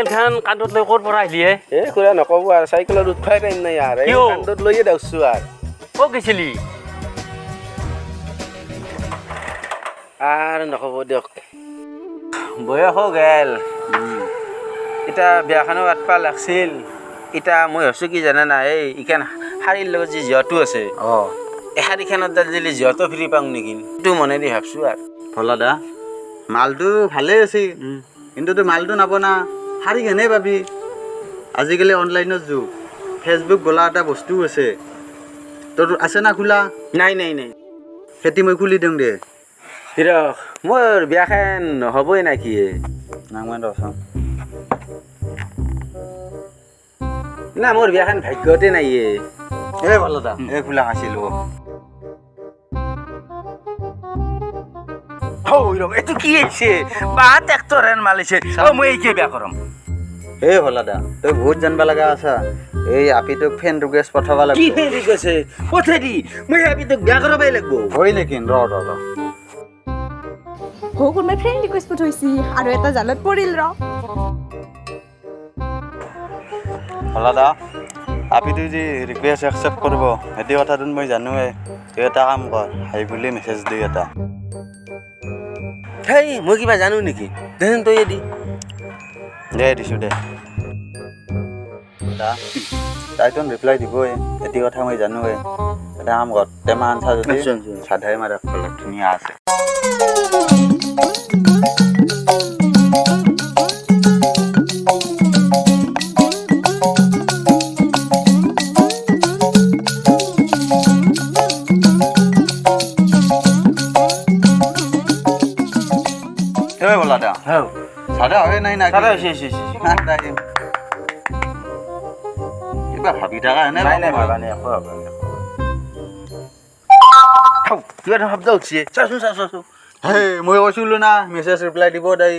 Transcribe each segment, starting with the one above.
চাইকেলখন কান্ধত লৈ ক'ৰ পৰা আহিলি হে এ খুৰা নক'ব আৰু চাইকেলত উঠবাই টাইম নাই আৰু এই কিয়? কান্ধত লৈয়ে দাউছো আৰু ক'ত গৈছিলি আৰু নক'ব দিয়ক বয়সো গেল এতিয়া বিয়াখনো পাতবা লাগছিল এতিয়া মই ভাবছোঁ কি জানা না এই ইখান শাৰীৰ লগত যি জীয়টো আছে এই শাৰীখনত যদি জীয়টো ফ্ৰী পাওঁ নেকি সেইটো মনে দি ভাবছোঁ আৰু ভলাদা মালটো ভালেই আছে কিন্তু তই মালটো নাবনা শাৰী কেনে পাবি আজিকালি অনলাইনত যুগ ফেচবুক বোলা এটা বস্তু আছে তোৰ আছে না খোলা নাই নাই নাই খেতি মই খুলি দিওঁ দে হিৰক মোৰ বিয়াখন নহ'বই নেকি নাংমান ৰচোন না মোৰ বিয়াখন ভাগ্যতে নাই এই ভলাদা এই খোলা খাইছিলোঁ এইটো কি হৈছে বা ট্ৰেক্টৰ হেন মালিছে মই এইকে বিয়া কৰাম এই ভলাদা তই বহুত জানিব লগা আছা এই আপিটোক ফেন ৰিকুৱেষ্ট পঠাব কি লাগিব ফেৰি কৈছে পঠাই দি মই আপি তোক বিয়া কৰাবই লাগিব হয় নেকি ৰ কোনোবাই ফ্ৰেণ্ড ৰিকুৱেষ্ট পঠাইছি আৰু এটা জালত পৰিল ভলাদা আপিটো যি ৰিকুৱেষ্ট একচেপ্ট কৰিব সেইটো কথাটো মই জানোৱে তই এটা কাম কৰ হাই বুলি মেছেজ দি এটা হেই মই কিবা জানো নেকি দেচোন তই দি দে দিছোঁ দে তাইতো ৰিপ্লাই দিবই এটি কথা মই জানোৱে এটা কাম কৰ টেমা আনছা যদি চাধাই মাৰে ধুনীয়া আছে বলা দা সাদা হয় নাই না কিবা ভাবি থাকা এনে নাই ভাবা নাই একো ভাবা নাই কিবা এটা শব্দ উঠিছে চাচোন চাচোন হেই মই কৈছিলোঁ না মেছেজ ৰিপ্লাই দিব তাই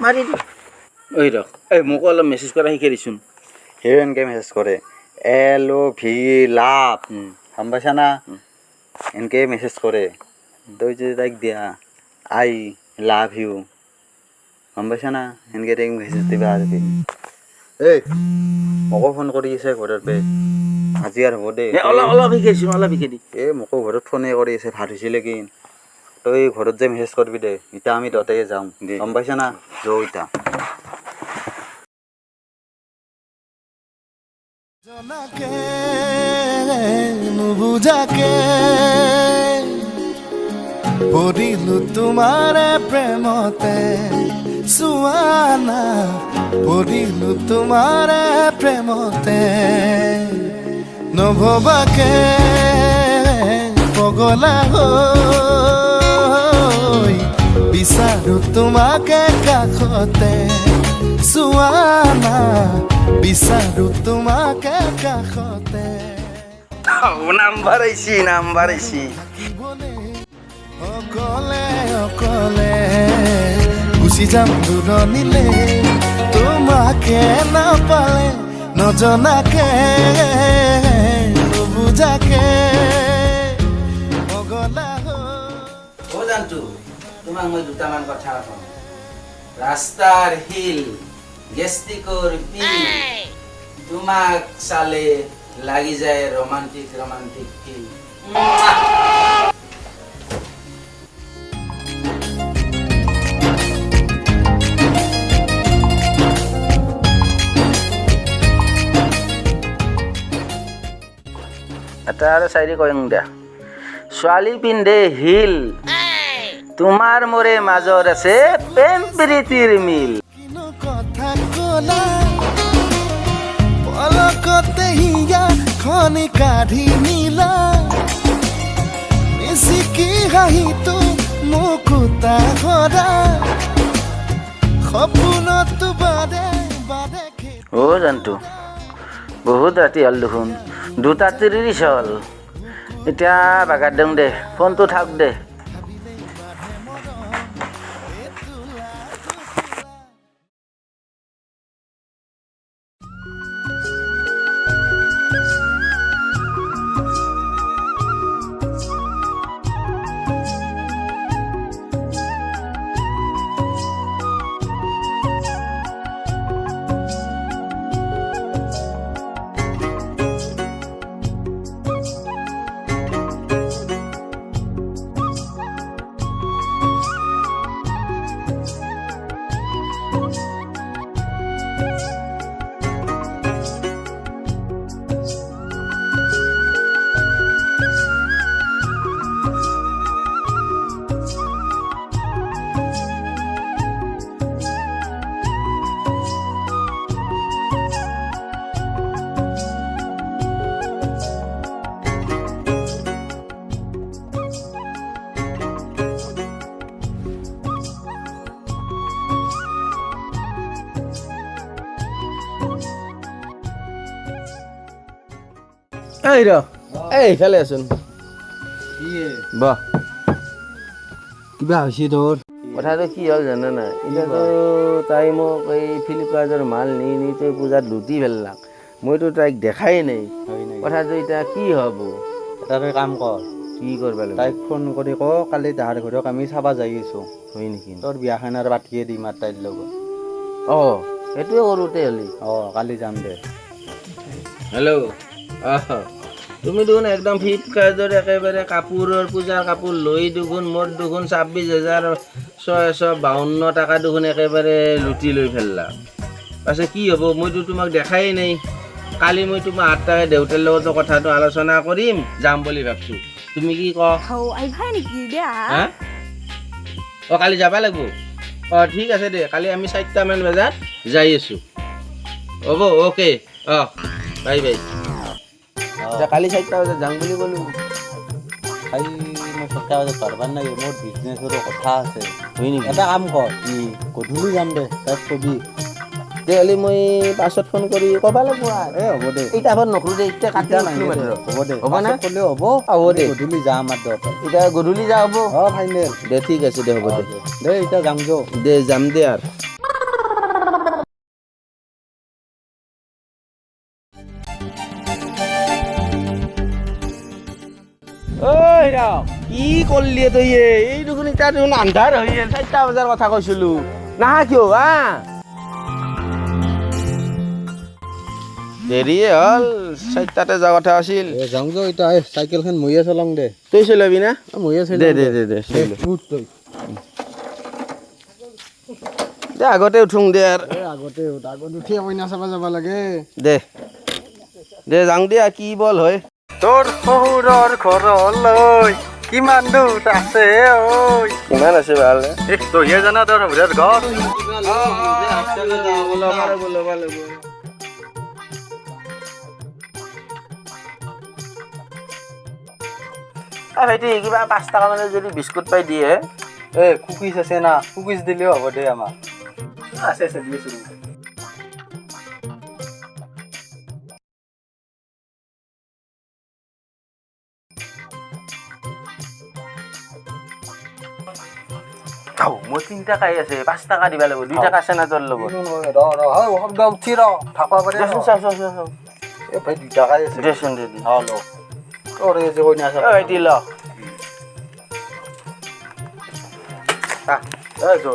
মাৰি দি ঐ ৰখ এই মোকো অলপ মেছেজ কৰা শিকাই দিছোন সেই এনেকৈ মেছেজ কৰে LOV লাভ গম পাইছা না এনেকৈ মেছেজ কৰে তই যদি তাইক দিয়া I love you গম পাইছা না এনেকৈ তাইক মেছেজ দিবা আৰু এই মোকো ফোন কৰি আছে ঘৰৰ পে আজি আৰু হ'ব দেই অলপ শিকাইছোঁ অলপ শিকাই দি এই মোকো ঘৰত ফোনে কৰি আছে ভাত হৈছিলে কি তই ঘৰত যে মেছেজ কৰিবি দে এতিয়া আমি ততে যাওঁ গম পাইছা না যৌ এতিয়া নুবুজাকে পৰিলো তোমাৰে প্ৰেমতে চুৱানা পৰিলো তোমাৰে প্ৰেমতে নভবাকে পগলা হৈ বিচাৰো তোমাকে কাষতে চুৱানা বিচাৰো তোমাকে কাষতে নাম্বাৰ আহিছি অকলে অকলে গুচি যাম দূৰণিলে তোমাকে নাপালে নজনাকে নুবুজাকে পগলা জানতো তোমাক মই দুটামান কথা কওঁ ৰাস্তাৰ হিল গেষ্টিকৰ পিল তোমাক চালে লাগি যায় ৰোমান্টিক ফিল এটা আৰু চাইৰি কয়ং দিয়া ছোৱালী পিন্ধে হিল তোমাৰ মোৰে মাজত আছে প্ৰেম প্ৰীতিৰ মিল কিনো কথা কলা পলকতে হিয়া খনি কাঢ়ি নিলা মিচিকি হাঁহিটো মুকুতা সদা সপোনতো বাদে বাদে জানতো বহুত ৰাতি হ'ল দেখোন 2:30 হ'ল এতিয়া বাগাৰ দিওঁ দে ফোনটো থাক দে এই ৰ এই ইফালে আছোন বহ কিবা হৈছে তোৰ কথাটো কি হ'ল জানা নাই এতিয়াতো তাই মোক এই ফ্লিপকাৰ্টৰ মাল নি নি তই পূজাত লুটি পেলালাক মইতো তাইক দেখাই নাই কথাটো এতিয়া কি হ'ব এটা তই কাম কৰ কি কৰিব লাগিব তাইক ফোন কৰি ক কালি তাহাৰ ঘৰক আমি চাবা যাই আছোঁ হয় নেকি তোৰ বিয়াখন আৰু পাতিয়ে দিম আৰু তাইৰ লগত অঁ সেইটোৱে কৰোঁতে হ'লি কালি যাম দে হেল্ল' তুমি দেখোন একদম ফ্লিপকাৰ্টৰ একেবাৰে কাপোৰৰ পূজাৰ কাপোৰ লৈ দেখোন মোৰ দেখোন 26,652 টকা দেখোন একেবাৰে লুটি লৈ ফেললা পাছে কি হ'ব মইতো তোমাক দেখাই নাই কালি মই তোমাৰ 8 টাকা দেউতাৰ লগতো কথাটো আলোচনা কৰিম যাম বুলি ভাবছোঁ তুমি কি ক আহিবাই নেকি দিয়া হা কালি যাব লাগিব ঠিক আছে দে কালি আমি 4টামান বজাত যাই আছোঁ হ'ব অ'কে বাই বাই কালি 4টা বজাত যাম বুলি ক'লো কালি মই 4টা বজাত পাৰবাৰ নাই মোৰ বিজনেছৰো কথা আছে হয় নেকি এটা কাম কৰ গধূলি যাম দে তাইক কবি তেতিয়াহ'লে মই পাছত ফোন কৰি ক'ব লাগিব হ'ব দে এতিয়া আবাৰ নকৰোঁ দে এতিয়া কাটি নাই হ'ব দে হ'ব না ক'লেও হ'ব হ'ব দে গধূলি যাম আৰু এতিয়া গধূলি যা হ'ব ফাইনেল দে ঠিক আছে দে হ'ব দে দে এতিয়া যাম যো দে যাম দে আৰু কি করলি তুই এই দেখুন এটা দেখুন আন্ধার হয়ে গেল 4টা বাজার কথা কইছিলো না কিয় দেরি হল 4টাতে যা কথা আছিল যাম যো এতিয়া চাইকেলখন মইয়ে চলাম দে তুই চলাবি না মইয়ে চলাম দে দে দে দে দে আগতে উঠুং দে আর আগতে উঠি কইনা চাবা যাব লাগে দে দে যাং দে কি বল হয় তোৰ শহুৰৰ ঘৰলৈ কিমান দূৰ আছে ঐ কিমান আছে ভাল তইহে জানা তোৰ শহুৰৰ ঘৰ ভাইটি কিবা 5 টাকা মানে যদি বিস্কুট পাই দিয়ে কুকিজ আছে না কুকিজ দিলেও হ'ব দে আমাক আছে দি আছো মোৰ 3 টাকাই আছে 5 টাকা দিবা লাগিব 2 টাকা আছে না তোৰ লগত শব্দ উঠি ৰ থাকবা পাৰে ভাই 2 টাকাই আছে দেচোন দে ল তোৰ এই যে কইনা চাবা ভাইটি ল যো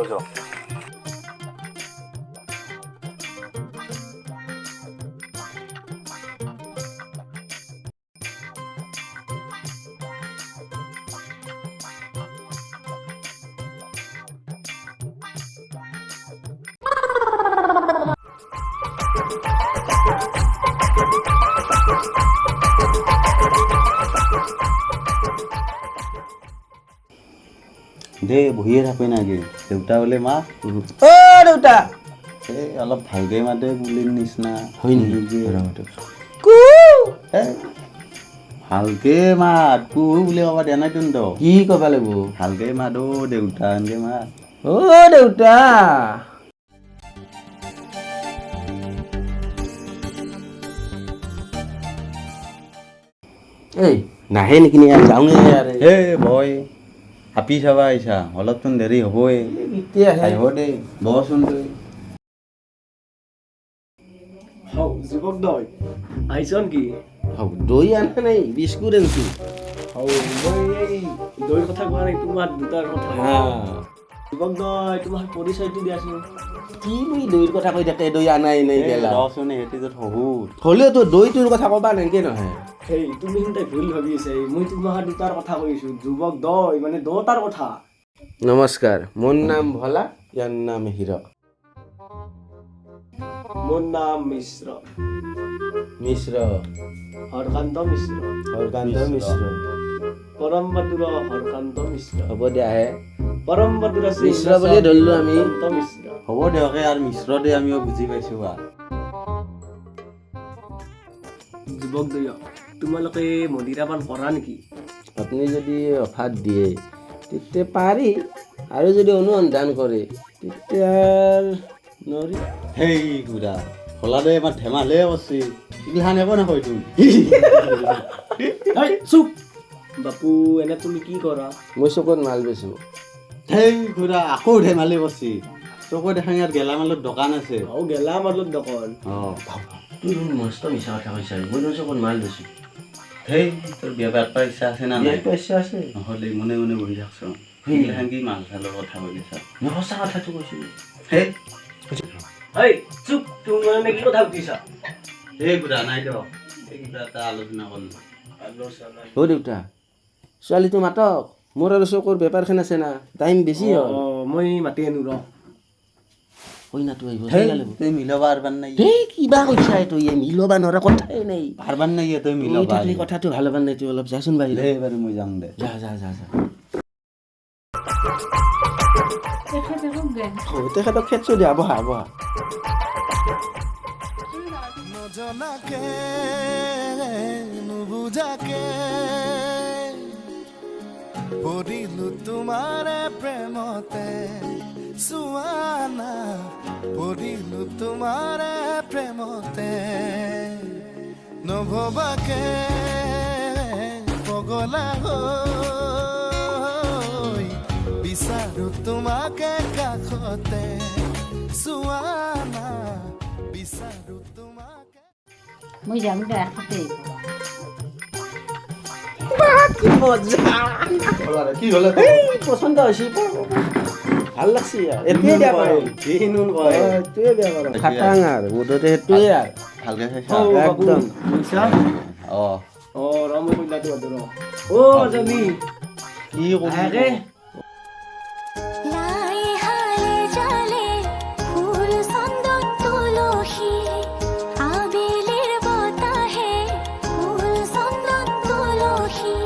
দে বহিয়ে থাকে নাকি দেউতা বোলে মা দেউতা অলপ ভালকে মাতে বুলিৰ নিচিনা হয় নেকি ভালকে মাত কু বুলি ক'বা দিয়া নাই তোন কি ক'ব লাগিব ভালকে মাত দেউতা এনেকে মাত দেউতা এই নাহে নেকি যাওঁগে বয় হাপি চাবা আহিছা অলপচোন দেৰি হ'বই আহিব দেই বচোন তই যুৱক দই আহিছন কি দৈ আনা নাই বিস্কুট আনছো মই এই দৈৰ কথা কোৱা নাই তোমাৰ দুটাৰ কথা যুৱক দই তোমাৰ পৰিচয়টো দিয়াচোন কি মই দৈৰ কথা কৈ থাকে দৈ আনাই নাই গেলা ৰচোন সিহঁতি য'ত শহুৰ হ'লেও তো দৈ তোৰ কথা ক'বা নেকি নহয় এই তুমি সিহঁতে ভুল ভাবি আছে মই তোমাৰ দুটাৰ কথা কৈছোঁ যুৱক দই মানে দুটাৰ কথা নমস্কাৰ মোৰ নাম ভলা ইয়াৰ নাম হীৰক মোৰ নাম মিশ্ৰ মিশ্ৰ হৰকান্ত মিশ্ৰ হৰকান্ত মিশ্ৰ পৰম বাদুৰ হৰকান্ত মিশ্ৰ হ'ব দিয়া আহে পৰম বাদুৰ মিশ্ৰ বুলি ধৰিলোঁ আমি মিশ্ৰ হ'ব দিয়কে আৰু মিশ্ৰ দে আমিও বুজি পাইছোঁ যুৱক দই তোমালোকে মদিৰা পান কৰা নেকি আপুনি যদি অফাৰ দিয়ে তেতিয়া পাৰি আৰু যদি অনুসন্ধান কৰে তেতিয়া নৰি সেই গুড়া হলাদে আমাৰ ধেমালে আছে এইগিলাখান একো নকয় তুমি এই চুপ বাপু এনে তুমি কি কৰা মই চকুত মাল বেচো সেই খুৰা আকৌ ধেমালি বছি চকুত এখন ইয়াত গেলামালৰ দোকান আছে আৰু গেলা মালত দোকান অঁ তুই মস্ত মিছা কথা কৈছা মই তোৰ চকুত মাল লৈছোঁ সেই তোৰ বিয়া পাত পাৰ ইচ্ছা আছে না নাই ইচ্ছা আছে নহ'লে মনে মনে বহি থাকছ সেইগিলাখান কি মাল চালৰ কথা কৈছা মই সঁচা কথাটো কৈছোঁ সেই এই চুপ তুমি মানে কি কথা সুধিছা এই খুৰা নাই দিয়ক এই কিবা এটা আলোচনা কৰিলোঁ অ' দেউতা ছোৱালীটো মাতক মোৰ আৰু চকুৰ বেপাৰখন আছে না টাইম বেছি হ'ল মই মাতি আনো ৰ কইনাটো আহিব তই মিলাব পাৰবাৰ নাই এই কিবা কৈছা এইটো মিলবা নোৱাৰা কথাই নাই পাৰবাৰ নাই তই তই মিলাব থাকিলে কথাটো ভাল হ'ব নাই তুই অলপ যাচোন বাহিৰে দে বাৰু মই যাওঁ দে যা তেখেতক খেতছো দিয়া বহা নজনাকে নুবুজাকে পৰিলো তোমাৰে প্ৰেমতে চুৱানা পৰিলো তোমাৰে প্ৰেমতে নভবাকে পগলা হৈ বিচাৰো তোমাকে কাষতে চুৱানা বিচাৰো তোমাকে মই যাম দে ৰাখতে কি হ'লে পচন্দ হৈছে ভাল লাগছে এইটোৱে বেয়া কৰে কিনো কয় এইটোৱে বেয়া কৰে খাটাং আৰু মুঠতে সেইটোৱে আৰু ভালকে চাইছা একদম বুজিছা অঁ ৰ মই কইনাটো মাতো ৰ যাবি কি আহে লাই হালে জালে ফুল চন্দন তুলসী আবেলির বতাহে ফুল চন্দন তুলসী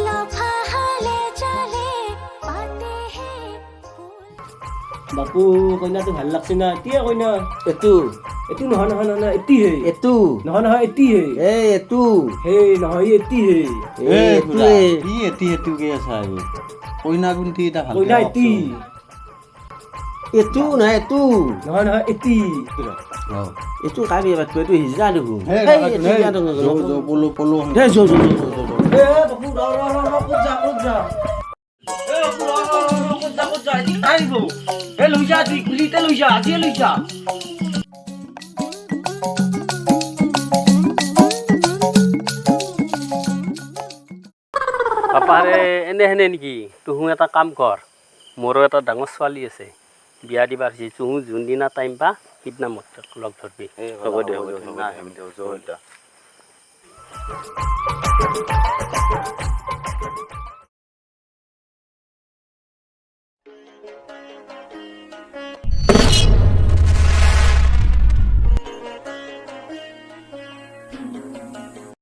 লফা হালে জালে পাতে হে ফুল বাপু কইনাটো ভাল লাগছে না এতিয়া কইনা এইটো এইটো নহয় এটিহে এইটো নহয় এটিহে এইটো সেই নহয় এটিহে এইটোৱে কি এটি আছা আৰু কইনা কোনটি এটা ভাল কইনা এটি এইটো নহয় এইটো নহয় এটি এইটো কাবি বাটটো এইটো হিজৰা দেখোন পলো পলো এ বাপু ৰ ক'ত যা এ বাপু ৰ ক'ত যা এটি আহিব এ লৈ যা তুই গুলিতে লৈ যা আজিয়ে লৈ যা পাপাৰে এনেহেনে নেকি তুহু এটা কাম কৰ মোৰো এটা ডাঙৰ ছোৱালী আছে বিয়া দিবা হৈছে তুহু যোনদিনা টাইম পা সিদিনা মোক লগ ধৰবি হ'ব দে